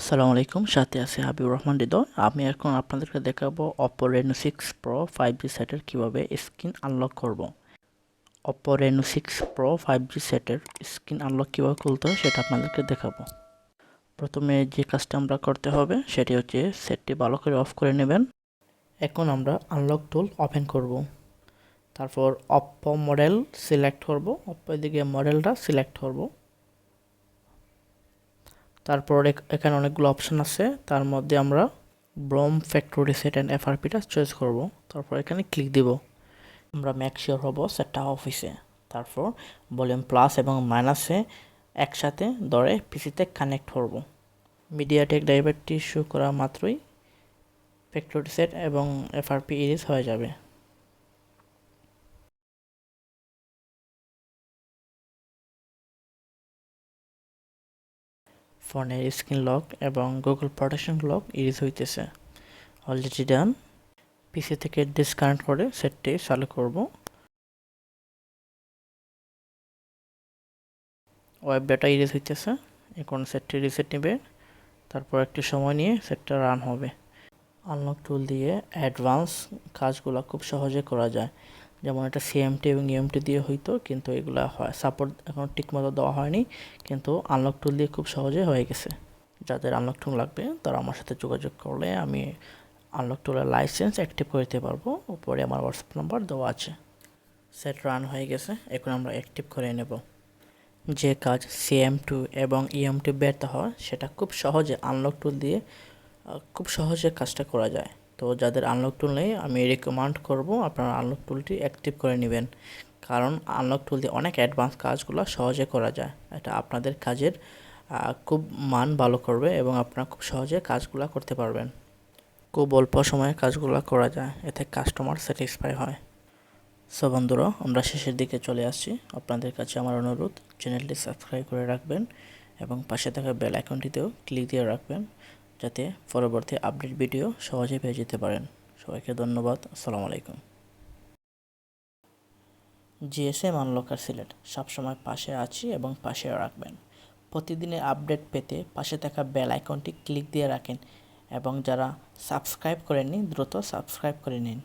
আসসালামু আলাইকুম, সাথে আছে হাবিবুর রহমান হৃদয়। আমি এখন আপনাদেরকে দেখাবো Oppo Reno6 Pro 5G সেটের কিভাবে স্ক্রিন আনলক করব। Oppo Reno6 Pro 5G সেটের স্ক্রিন আনলক কিভাবে খুলতে হয় সেটা আপনাদেরকে দেখাবো। প্রথমে যে কাজটা আমরা করতে হবে সেটি হচ্ছে সেটটি ভালো করে অফ করে নেবেন। এখন আমরা আনলক টুল ওপেন করব। তারপর Oppo মডেল সিলেক্ট করব, Oppo দিকে মডেলটা সিলেক্ট করব। তারপর এখানে অনেকগুলো অপশন আছে, তার মধ্যে আমরা ব্রোম ফ্যাক্টরি রিসেট অ্যান্ড এফআরপিটা চয়েস করব। তারপর এখানে ক্লিক দিব। আমরা মেক শিওর হব সেটটা অফিসে। তারপর ভলিউম প্লাস এবং মাইনাসে একসাথে ধরে পিসিতে কানেক্ট করব। মিডিয়াটেক ড্রাইভারটি শো করা মাত্রই ফ্যাক্টরি রিসেট এবং এফআরপি ইরেজ হয়ে যাবে। ফোনের স্ক্রিন লক এবং গুগল প্রোটেকশন লক ইরেজ হইতেছে। Already done. পিসি থেকে ডিসকানেক্ট করে সেটটি চালু করব। ওয়েব ডাটা ইরেজ হইতেছে। এখন সেটটি রিসেট নেবে, তারপর একটু সময় নিয়ে সেটটা রান হবে। আনলক টুল দিয়ে অ্যাডভান্স কাজগুলো খুব সহজে করা যায়। যেমন এটা সিএমটি এবং ইএমটি দিয়ে হইতো, কিন্তু এগুলো হয় সাপোর্ট এখন ঠিকমতো দেওয়া হয়নি, কিন্তু আনলক টুল দিয়ে খুব সহজে হয়ে গেছে। যাদের আনলক টুল লাগবে তারা আমার সাথে যোগাযোগ করলে আমি আনলক টুলের লাইসেন্স অ্যাক্টিভ করে দিতে পারবো। উপরে আমার হোয়াটসঅ্যাপ নাম্বার দেওয়া আছে। সেট রান হয়ে গেছে, এখন আমরা অ্যাক্টিভ করে নেব। যে কাজ সিএম2 এবং ইএম2 ব্যর্থ হয় সেটা খুব সহজে আনলক টুল দিয়ে খুব সহজে কাজটা করা যায়। তো যাদের আনলক টুল নেই আমি রেকমেন্ড করব আপনারা আনলক টুলটি অ্যাক্টিভ করে নেবেন, কারণ আনলক টুল দিয়ে অনেক অ্যাডভান্স কাজগুলো সহজে করা যায়। এটা আপনাদের কাজের খুব মান ভালো করবে এবং আপনারা খুব সহজে কাজগুলো করতে পারবেন। খুব অল্প সময়ে কাজগুলো করা যায়, এতে কাস্টমার স্যাটিসফাই হয়। সো বন্ধুরা, আমরা শেষের দিকে চলে আসছি। আপনাদের কাছে আমার অনুরোধ, চ্যানেলটি সাবস্ক্রাইব করে রাখবেন এবং পাশে থাকা বেল আইকনটিতেও ক্লিক দিয়ে রাখবেন, যাতে পরবর্তী আপডেট ভিডিও সহজে পেয়ে যেতে পারেন। সবাইকে ধন্যবাদ। আসসালামু আলাইকুম। জিএসএম আনলকার সিলেট সবসময় পাশে আছি এবং পাশে রাখবেন। প্রতিদিনের আপডেট পেতে পাশে থাকা বেল আইকনটি ক্লিক দিয়ে রাখেন এবং যারা সাবস্ক্রাইব করেননি দ্রুত সাবস্ক্রাইব করে নিন।